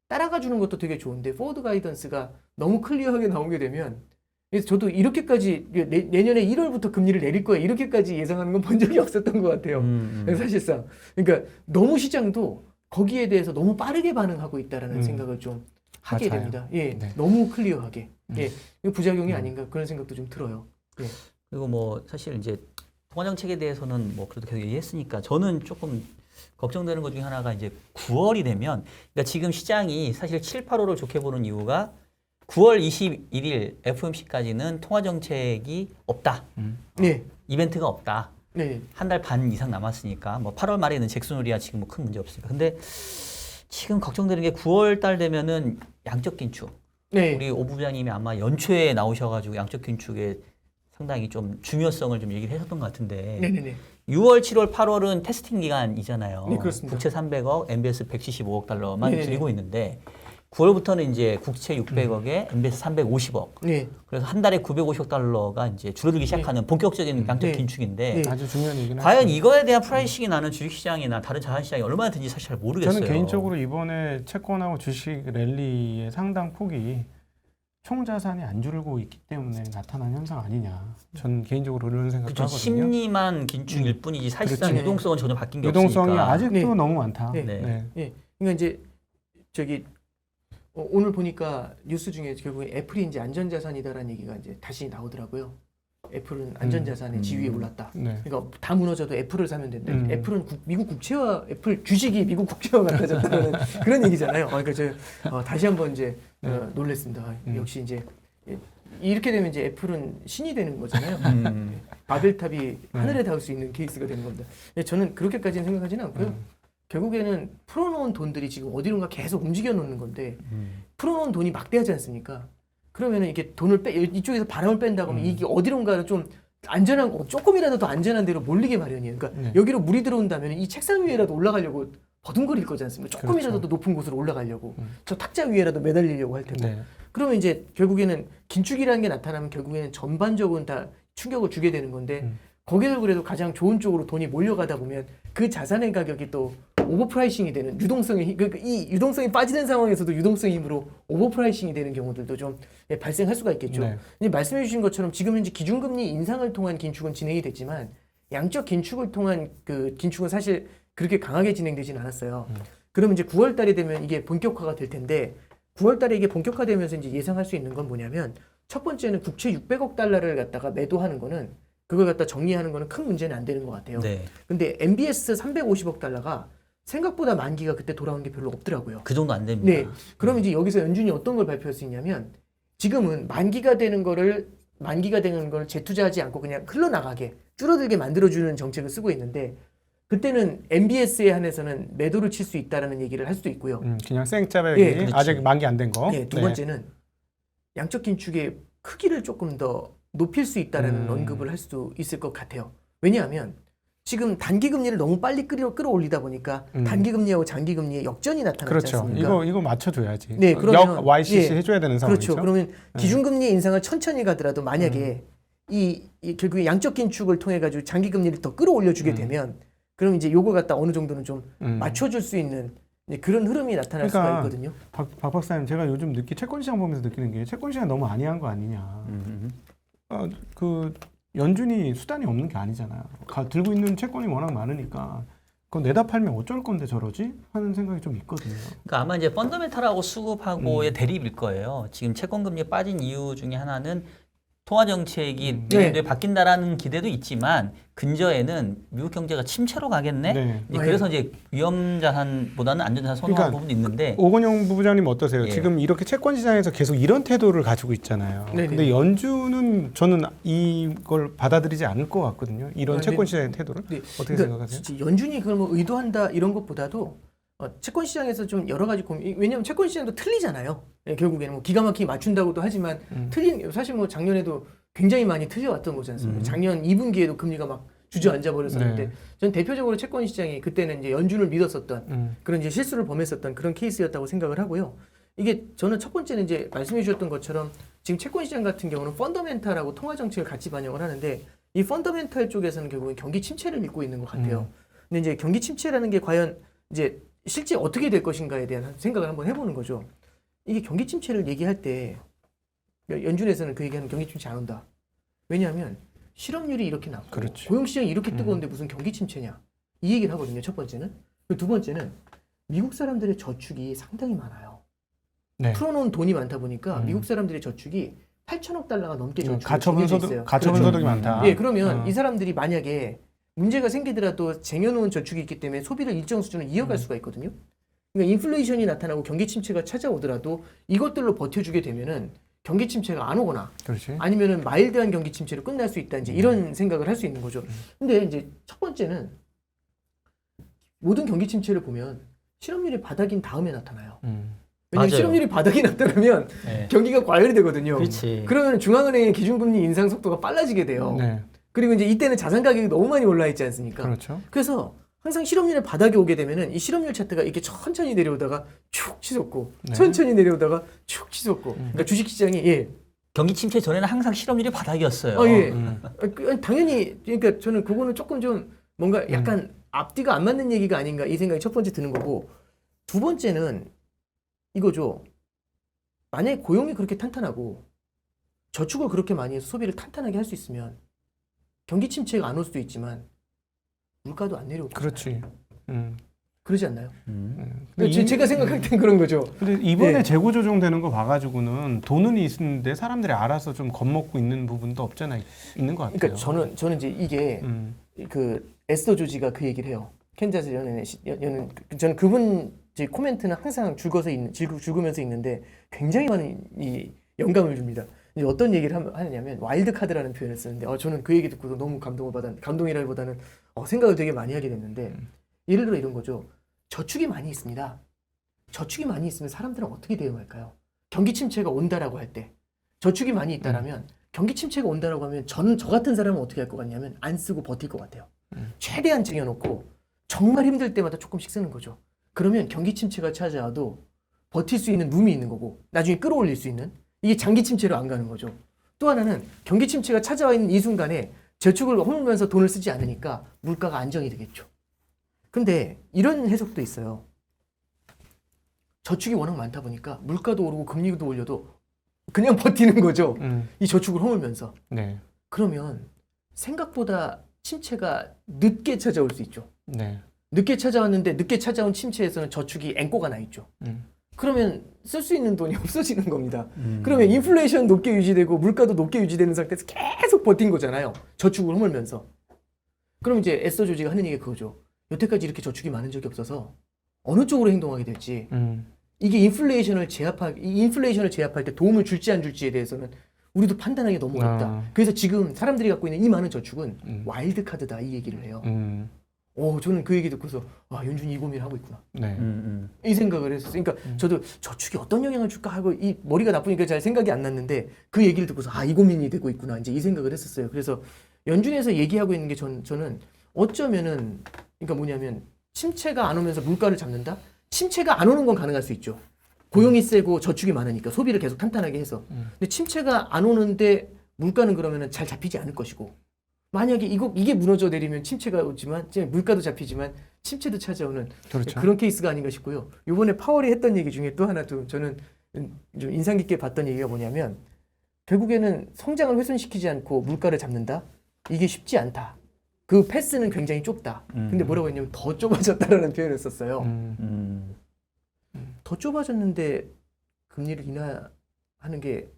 따라가 주는 것도 되게 좋은데 포워드 가이던스가 너무 클리어하게 나오게 되면 그래서 저도 이렇게까지 내년에 1월부터 금리를 내릴 거야 이렇게까지 예상하는 건 본 적이 없었던 것 같아요. 사실상 그러니까 너무 시장도 거기에 대해서 너무 빠르게 반응하고 있다라는 생각을 좀 하게 맞아요. 됩니다. 예, 네. 너무 클리어하게. 예, 이거 부작용이 아닌가 그런 생각도 좀 들어요. 예. 그리고 뭐 사실 이제 통화 정책에 대해서는 뭐 그래도 계속 얘기했으니까 저는 조금 걱정되는 것 중에 하나가 이제 9월이 되면 그러니까 지금 시장이 사실 7, 8월을 좋게 보는 이유가 9월 21일 FOMC까지는 통화 정책이 없다. 네, 이벤트가 없다. 네, 한 달 반 이상 남았으니까 뭐 8월 말에는 잭슨홀이야 지금 뭐 큰 문제 없으니까. 근데 지금 걱정되는 게 9월 달 되면은 양적 긴축. 네, 우리 오 부장님이 아마 연초에 나오셔가지고 양적 긴축에 상당히 좀 중요성을 좀 얘기를 하셨던 것 같은데 네, 네, 네. 6월, 7월, 8월은 테스팅 기간이잖아요. 네, 그렇습니다. 국채 300억, MBS 175억 달러만 네네네. 들고 있는데 9월부터는 이제 국채 600억에 MBS 350억. 네, 그래서 한 달에 950억 달러가 이제 줄어들기 시작하는 본격적인 양적 네. 긴축인데 네. 아주 중요한 얘기는 과연 하죠. 이거에 대한 프라이싱이 나는 주식시장이나 다른 자산시장이 얼마나 되는지 사실 잘 모르겠어요. 저는 개인적으로 이번에 채권하고 주식 랠리의 상당 폭이 총자산이 안 줄고 있기 때문에 나타난 현상 아니냐. 전 개인적으로 그런 생각도 그렇죠. 하거든요. 심리만 긴축일 뿐이지 사실상 그렇지. 유동성은 전혀 바뀐 게 유동성이 없으니까. 아직도 네. 너무 많다. 네. 네. 예. 그러니까 이제 저기 오늘 보니까 뉴스 중에 결국에 애플이 이제 안전자산이다라는 얘기가 이제 다시 나오더라고요. 애플은 안전자산의 지위에 올랐다. 네. 그러니까 다 무너져도 애플을 사면 된다. 음. 애플은 미국 국채화, 애플 주식이 미국 국채화 같아졌다는 그런 얘기잖아요. 그러니까 저 다시 한번 이제 놀랬습니다. 역시 이제 이렇게 되면 이제 애플은 신이 되는 거잖아요. 바벨탑이 하늘에 닿을 수 있는 케이스가 되는 겁니다. 근데 저는 그렇게까지는 생각하지는 않고요. 결국에는 풀어놓은 돈들이 지금 어디론가 계속 움직여 놓는 건데 풀어놓은 돈이 막대하지 않습니까? 그러면은 이렇게 돈을 이쪽에서 바람을 뺀다고 하면 이게 어디론가 좀 안전한 거 조금이라도 더 안전한 데로 몰리게 마련이에요. 그러니까 네. 여기로 물이 들어온다면 이 책상 위에라도 올라가려고 버둥거릴 거지 않습니까? 조금이라도 그렇죠. 더 높은 곳으로 올라가려고 저 탁자 위에라도 매달리려고 할 테고. 네. 그러면 이제 결국에는 긴축이라는 게 나타나면 결국에는 전반적으로 다 충격을 주게 되는 건데 거기서 그래도 가장 좋은 쪽으로 돈이 몰려가다 보면 그 자산의 가격이 또 오버프라이싱이 되는 이 유동성이 빠지는 상황에서도 유동성의 힘으로 오버프라이싱이 되는 경우들도 좀 발생할 수가 있겠죠. 네. 이제 말씀해 주신 것처럼 지금 현재 기준금리 인상을 통한 긴축은 진행이 됐지만 양적 긴축을 통한 그 긴축은 사실 그렇게 강하게 진행되지는 않았어요. 그러면 이제 9월 달이 되면 이게 본격화가 될 텐데 9월 달에 이게 본격화되면서 이제 예상할 수 있는 건 뭐냐면 첫 번째는 국채 600억 달러를 갖다가 매도하는 거는 그걸 갖다 정리하는 거는 큰 문제는 안 되는 것 같아요. 네. 근데 MBS 350억 달러가 생각보다 만기가 그때 돌아온 게 별로 없더라고요. 그 정도 안 됩니다. 네. 그럼 이제 여기서 연준이 어떤 걸 발표할 수 있냐면 지금은 만기가 되는 걸 재투자하지 않고 그냥 흘러나가게 줄어들게 만들어주는 정책을 쓰고 있는데 그때는 MBS에 한해서는 매도를 칠 수 있다라는 얘기를 할 수도 있고요. 그냥 생짜배기 예, 그렇지. 아직 만기 안 된 거. 네, 두 번째는 양적 긴축의 크기를 조금 더 높일 수 있다라는 언급을 할 수도 있을 것 같아요. 왜냐하면 지금 단기 금리를 너무 빨리 끌어올리다 보니까 단기 금리하고 장기 금리의 역전이 나타나지 그렇죠. 않습니까? 이거 맞춰줘야지. 네, 그러면 역 YCC 예, 해줘야 되는 상황이죠. 그렇죠. 그러면 기준금리 인상을 천천히 가더라도 만약에 이 결국에 양적 긴축을 통해 가지고 장기 금리를 더 끌어올려주게 되면 그럼 이제 요거 갖다 어느 정도는 좀 맞춰줄 수 있는 이제 그런 흐름이 나타날 수가 있거든요. 박 박사님, 제가 요즘 채권 시장 보면서 느끼는 게 채권 시장 너무 안이한 거 아니냐. 그 연준이 수단이 없는 게 아니잖아요. 들고 있는 채권이 워낙 많으니까 그건 내다 팔면 어쩔 건데 저러지 하는 생각이 좀 있거든요. 그러니까 아마 이제 펀더멘탈하고 수급하고의 대립일 거예요. 지금 채권 금리 빠진 이유 중에 하나는 통화 정책이 내년도에 바뀐다라는 기대도 있지만 근저에는 미국 경제가 침체로 가겠네. 네. 이제 그래서 이제 위험 자산보다는 안전 자산 선호하는 부분도 있는데 오건영 부부장님 어떠세요? 예. 지금 이렇게 채권 시장에서 계속 이런 태도를 가지고 있잖아요. 네네. 근데 연준은 저는 이걸 받아들이지 않을 것 같거든요. 이런 채권 시장의 태도를 네. 어떻게 그러니까 생각하세요? 진짜 연준이 그걸 뭐 의도한다 이런 것보다도 채권 시장에서 좀 여러 가지 왜냐하면 채권 시장도 틀리잖아요. 예, 결국에는 뭐 기가 막히게 맞춘다고도 하지만 사실 뭐 작년에도 굉장히 많이 틀려왔던 거지 않습니까? 작년 2분기에도 금리가 막 주저앉아 버렸었는데 네. 전 대표적으로 채권 시장이 그때는 이제 연준을 믿었었던 그런 이제 실수를 범했었던 그런 케이스였다고 생각을 하고요. 이게 저는 첫 번째는 이제 말씀해 주셨던 것처럼 지금 채권 시장 같은 경우는 펀더멘탈하고 통화 정책을 같이 반영을 하는데 이 펀더멘탈 쪽에서는 결국은 경기 침체를 읽고 있는 것 같아요. 근데 이제 경기 침체라는 게 과연 이제 실제 어떻게 될 것인가에 대한 생각을 한번 해보는 거죠. 이게 경기 침체를 얘기할 때 연준에서는 그 얘기하는 경기 침체 안 온다. 왜냐하면 실업률이 이렇게 낮고 그렇지. 고용시장이 이렇게 뜨거운데 무슨 경기 침체냐. 이 얘기를 하거든요. 첫 번째는. 두 번째는 미국 사람들의 저축이 상당히 많아요. 네. 풀어놓은 돈이 많다 보니까 미국 사람들의 저축이 8천억 달러가 넘게 저축이 가처분 정해져 있어요. 가처분 그렇죠. 소득이 많다. 예, 그러면 이 사람들이 만약에 문제가 생기더라도 쟁여놓은 저축이 있기 때문에 소비를 일정 수준을 이어갈 수가 있거든요. 그러니까 인플레이션이 나타나고 경기 침체가 찾아오더라도 이것들로 버텨주게 되면은 경기 침체가 안 오거나 그렇지. 아니면은 마일드한 경기 침체로 끝날 수 있다 이제 이런 생각을 할 수 있는 거죠. 근데 이제 첫 번째는 모든 경기 침체를 보면 실업률이 바닥인 다음에 나타나요. 왜냐면 맞아요. 실업률이 바닥이 났다면 네. 경기가 과열이 되거든요. 그렇지. 그러면 중앙은행의 기준금리 인상 속도가 빨라지게 돼요. 네. 그리고 이제 이때는 자산 가격이 너무 많이 올라 있지 않습니까? 그렇죠. 그래서 항상 실업률의 바닥에 오게 되면은 이 실업률 차트가 이렇게 천천히 내려오다가 쭉 치솟고 천천히 내려오다가 쭉 치솟고 그러니까 주식 시장이 예. 경기 침체 전에는 항상 실업률이 바닥이었어요. 예. 당연히 그러니까 저는 그거는 조금 좀 뭔가 약간 앞뒤가 안 맞는 얘기가 아닌가 이 생각이 첫 번째 드는 거고 두 번째는 이거죠. 만약에 고용이 그렇게 탄탄하고 저축을 그렇게 많이 해서 소비를 탄탄하게 할 수 있으면 경기 침체가 안 올 수도 있지만 물가도 안 내려올 거잖아요. 그렇지. 그러지 않나요? 근데 제가 생각할 땐 그런 거죠. 근데 이번에 네. 재고 조정되는 거 봐가지고는 돈은 있는데 사람들이 알아서 좀 겁먹고 있는 부분도 없잖아 있는 것 같아요. 그러니까 저는 이제 이게 그 에스더 조지가 그 얘기를 해요. 캔자스 연은 저는 그분 제 코멘트는 항상 죽으면서 읽는데 굉장히 많은 이 영감을 줍니다. 이제 어떤 얘기를 하느냐면 와일드 카드라는 표현을 쓰는데 저는 그 얘기 듣고서 너무 감동이라기보다는 생각을 되게 많이 하게 됐는데 예를 들어 이런 거죠. 저축이 많이 있습니다. 저축이 많이 있으면 사람들은 어떻게 대응할까요? 경기 침체가 온다라고 할 때 저축이 많이 있다라면 경기 침체가 온다라고 하면 저 같은 사람은 어떻게 할 것 같냐면 안 쓰고 버틸 것 같아요. 최대한 쟁여놓고 정말 힘들 때마다 조금씩 쓰는 거죠. 그러면 경기 침체가 찾아와도 버틸 수 있는 룸이 있는 거고 나중에 끌어올릴 수 있는 이게 장기 침체로 안 가는 거죠. 또 하나는 경기 침체가 찾아와 있는 이 순간에 저축을 허물면서 돈을 쓰지 않으니까 물가가 안정이 되겠죠. 근데 이런 해석도 있어요. 저축이 워낙 많다 보니까 물가도 오르고 금리도 올려도 그냥 버티는 거죠. 이 저축을 허물면서. 네. 그러면 생각보다 침체가 늦게 찾아올 수 있죠. 네. 늦게 찾아왔는데 늦게 찾아온 침체에서는 저축이 앵꼬가 나 있죠. 그러면 쓸 수 있는 돈이 없어지는 겁니다. 그러면 인플레이션 높게 유지되고 물가도 높게 유지되는 상태에서 계속 버틴 거잖아요. 저축을 허물면서. 그럼 이제 에스더 조지가 하는 얘기가 그거죠. 여태까지 이렇게 저축이 많은 적이 없어서 어느 쪽으로 행동하게 될지 이게 인플레이션을 제압할 때 도움을 줄지 안 줄지에 대해서는 우리도 판단하기 너무 어렵다. 그래서 지금 사람들이 갖고 있는 이 많은 저축은 와일드 카드다 이 얘기를 해요. 저는 그 얘기 듣고서 연준이 이 고민을 하고 있구나. 네. 이 생각을 했었어요. 그러니까 저도 저축이 어떤 영향을 줄까 하고 이 머리가 나쁘니까 잘 생각이 안 났는데 그 얘기를 듣고서 이 고민이 되고 있구나 이제 이 생각을 했었어요. 그래서 연준에서 얘기하고 있는 게 저는 어쩌면은 그러니까 뭐냐면 침체가 안 오면서 물가를 잡는다? 침체가 안 오는 건 가능할 수 있죠. 고용이 세고 저축이 많으니까 소비를 계속 탄탄하게 해서. 근데 침체가 안 오는데 물가는 그러면은 잘 잡히지 않을 것이고. 만약에 이게 무너져 내리면 침체가 오지만 물가도 잡히지만 침체도 찾아오는 그렇죠. 그런 케이스가 아닌가 싶고요. 이번에 파월이 했던 얘기 중에 또 하나 저는 좀 인상 깊게 봤던 얘기가 뭐냐면 결국에는 성장을 훼손시키지 않고 물가를 잡는다? 이게 쉽지 않다. 그 패스는 굉장히 좁다. 근데 뭐라고 했냐면 더 좁아졌다라는 표현을 썼어요. 더 좁아졌는데 금리를 인하하는 게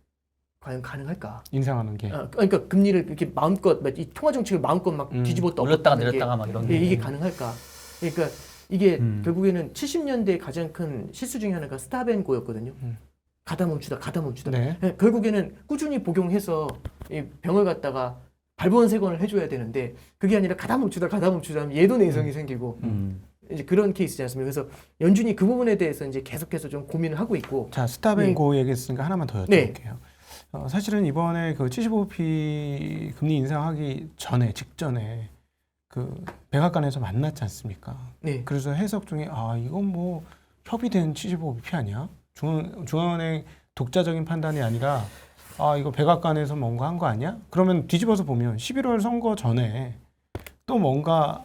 과연 가능할까? 인상하는 게. 그러니까 금리를 이렇게 마음껏 이 통화 정책을 마음껏 막 뒤집었다 올렸다가 내렸다가 막 이런 게 이게 가능할까? 그러니까 이게 결국에는 70년대 가장 큰 실수 중에 하나가 스탑앤고였거든요. 가다 멈추다. 네. 결국에는 꾸준히 복용해서 이 병을 갖다가 발본색원을 해줘야 되는데 그게 아니라 가다 멈추다 하면 얘도 내성이 생기고 이제 그런 케이스지 않습니까? 그래서 연준이 그 부분에 대해서 이제 계속해서 좀 고민을 하고 있고. 자, 스탑앤고 얘기했으니까 하나만 더 네. 여쭤볼게요. 사실은 이번에 그 75p 금리 인상하기 직전에 그 백악관에서 만났지 않습니까? 네. 그래서 해석 중에 이건 뭐 협의된 75bp 아니야? 중앙은행 독자적인 판단이 아니라 이거 백악관에서 뭔가 한 거 아니야? 그러면 뒤집어서 보면 11월 선거 전에 또 뭔가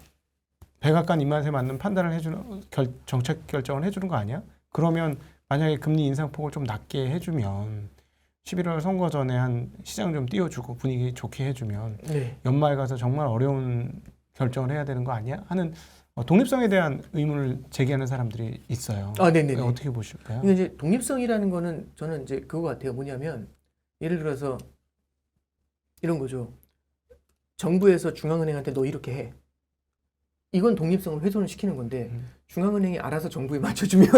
백악관 입맛에 맞는 판단을 해주는 정책 결정을 해주는 거 아니야? 그러면 만약에 금리 인상폭을 좀 낮게 해주면 11월 선거 전에 한 시장 좀 띄워주고 분위기 좋게 해주면 연말 가서 정말 어려운 결정을 해야 되는 거 아니야? 하는 독립성에 대한 의문을 제기하는 사람들이 있어요. 네네네. 어떻게 보실까요? 근데 이제 독립성이라는 거는 저는 이제 그거 같아요. 뭐냐면 예를 들어서 이런 거죠. 정부에서 중앙은행한테 너 이렇게 해. 이건 독립성을 훼손을 시키는 건데 중앙은행이 알아서 정부에 맞춰주면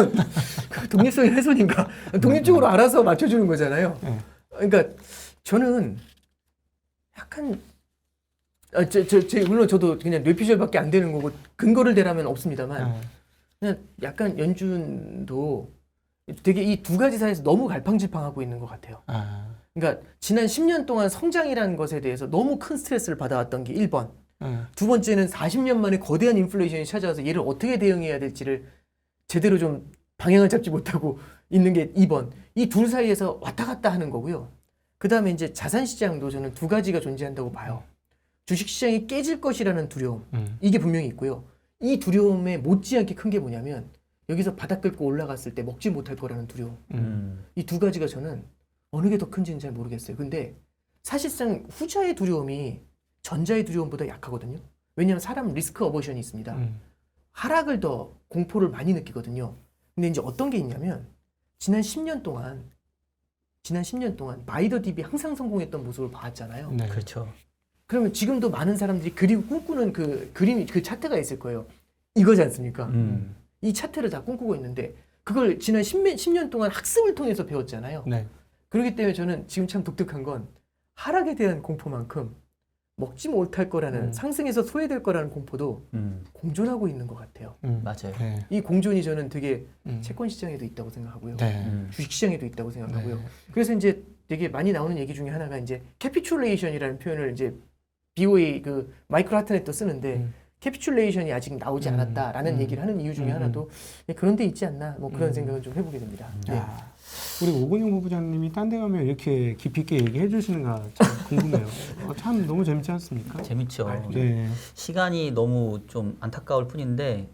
그 독립성이 훼손인가? 독립적으로 알아서 맞춰주는 거잖아요. 그러니까 저는 약간 물론 저도 그냥 뇌피셜밖에 안 되는 거고 근거를 대라면 없습니다만 그냥 약간 연준도 되게 이 두 가지 사이에서 너무 갈팡질팡하고 있는 것 같아요. 그러니까 지난 10년 동안 성장이라는 것에 대해서 너무 큰 스트레스를 받아왔던 게 1번. 두 번째는 40년 만에 거대한 인플레이션이 찾아와서 얘를 어떻게 대응해야 될지를 제대로 좀 방향을 잡지 못하고 있는 게 2번. 이 둘 사이에서 왔다 갔다 하는 거고요. 그 다음에 이제 자산시장도 저는 두 가지가 존재한다고 봐요. 주식시장이 깨질 것이라는 두려움. 이게 분명히 있고요. 이 두려움에 못지않게 큰 게 뭐냐면 여기서 바닥 긁고 올라갔을 때 먹지 못할 거라는 두려움. 음. 이 두 가지가 저는 어느 게 더 큰지는 잘 모르겠어요. 근데 사실상 후자의 두려움이 전자의 두려움보다 약하거든요. 왜냐하면 사람 리스크 어버션이 있습니다. 하락을 더 공포를 많이 느끼거든요. 근데 이제 어떤 게 있냐면 지난 10년 동안 마이더딥이 항상 성공했던 모습을 봤잖아요. 네. 그렇죠. 그러면 지금도 많은 사람들이 그리고 꿈꾸는 그 그림이 그 차트가 있을 거예요. 이거지 않습니까? 이 차트를 다 꿈꾸고 있는데 그걸 지난 10년 동안 학습을 통해서 배웠잖아요. 네. 그렇기 때문에 저는 지금 참 독특한 건 하락에 대한 공포만큼 먹지 못할 거라는 상승에서 소외될 거라는 공포도 공존하고 있는 것 같아요. 맞아요. 네. 이 공존이 저는 되게 채권 시장에도 있다고 생각하고요. 네. 주식 시장에도 있다고 생각하고요. 네. 그래서 이제 되게 많이 나오는 얘기 중에 하나가 이제 캐피출레이션이라는 표현을 이제 BOA 그 마이클 하트넷도 쓰는데 캐피출레이션이 아직 나오지 않았다라는 얘기를 하는 이유 중에 하나도 그런 데 있지 않나 뭐 그런 생각을 좀 해보게 됩니다. 네. 야, 우리 오건영 부부장님이 딴 데 가면 이렇게 깊이 있게 얘기해 주시는가 참 궁금해요. 참 너무 재밌지 않습니까? 재밌죠. 네. 시간이 너무 좀 안타까울 뿐인데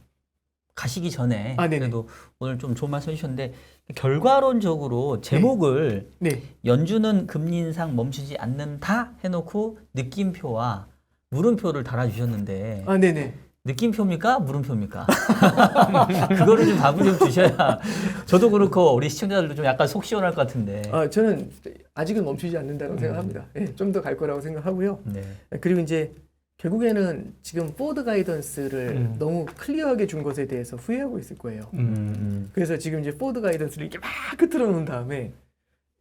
가시기 전에 네네. 그래도 오늘 좀 좋은 말씀 해주셨는데 결과론적으로 제목을 네. 연준은 금리 인상 멈추지 않는다 해놓고 느낌표와 물음표를 달아주셨는데 네네. 느낌표입니까? 물음표입니까? 그거를 좀 답을 좀 주셔야 저도 그렇고 우리 시청자들도 좀 약간 속 시원할 것 같은데. 저는 아직은 멈추지 않는다고 생각합니다. 좀 더 갈 거라고 생각하고요. 네. 그리고 이제 결국에는 지금 포드 가이던스를 너무 클리어하게 준 것에 대해서 후회하고 있을 거예요. 그래서 지금 이제 포드 가이던스를 이렇게 막 흐트러 놓은 다음에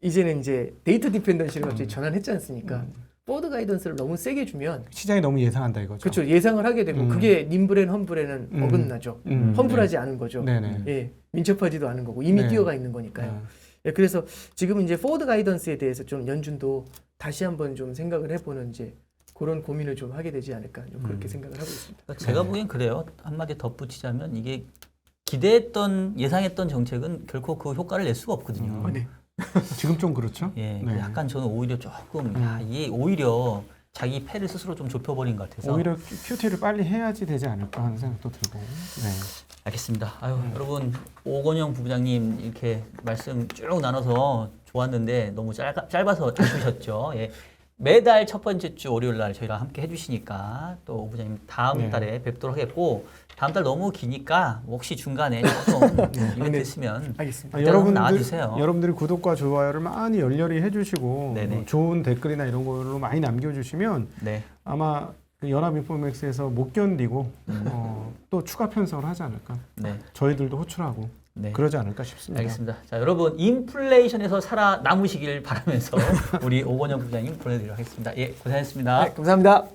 이제는 이제 데이터 디펜던시를 갑자기 전환했지 않습니까? 포드 가이던스를 너무 세게 주면 시장이 너무 예상한다 이거죠. 그렇죠. 예상을 하게 되고 그게 님브랜 험브랜은 어긋나죠. 험불하지 않은 거죠. 네네. 예, 민첩하지도 않은 거고 이미 네. 뛰어가 있는 거니까요. 예, 그래서 지금 이제 포드 가이던스에 대해서 좀 연준도 다시 한번 좀 생각을 해보는 이제 그런 고민을 좀 하게 되지 않을까 좀 그렇게 생각을 하고 있습니다. 그러니까 제가 보기엔 그래요. 한마디 덧붙이자면 이게 기대했던 예상했던 정책은 결코 그 효과를 낼 수가 없거든요. 네. 지금 좀 그렇죠. 예, 네. 약간 저는 오히려 조금 이게 오히려 자기 패를 스스로 좀 좁혀버린 것 같아서. 오히려 QT를 빨리 해야지 되지 않을까 하는 생각도 들고. 네. 알겠습니다. 아유, 여러분 오건영 부부장님 이렇게 말씀 쭉 나눠서 좋았는데 너무 짧아서 아쉬우셨죠. 예. 매달 첫 번째 주 월요일 날 저희랑 함께 해주시니까 또 오 부장님 다음 네. 달에 뵙도록 하겠고 다음 달 너무 기니까 혹시 중간에 조금 이벤트 있으면 알겠습니다. 그때 한번 나와주세요. 여러분들이 구독과 좋아요를 많이 열렬히 해주시고 네네. 좋은 댓글이나 이런 걸로 많이 남겨주시면 네. 아마 그 연합인포맥스에서 못 견디고 또 추가 편성을 하지 않을까. 네. 저희들도 호출하고 네. 그러지 않을까 싶습니다. 알겠습니다. 자, 여러분 인플레이션에서 살아남으시길 바라면서 우리 오건영 부장님 보내드리도록 하겠습니다. 예, 고생하셨습니다. 네, 감사합니다.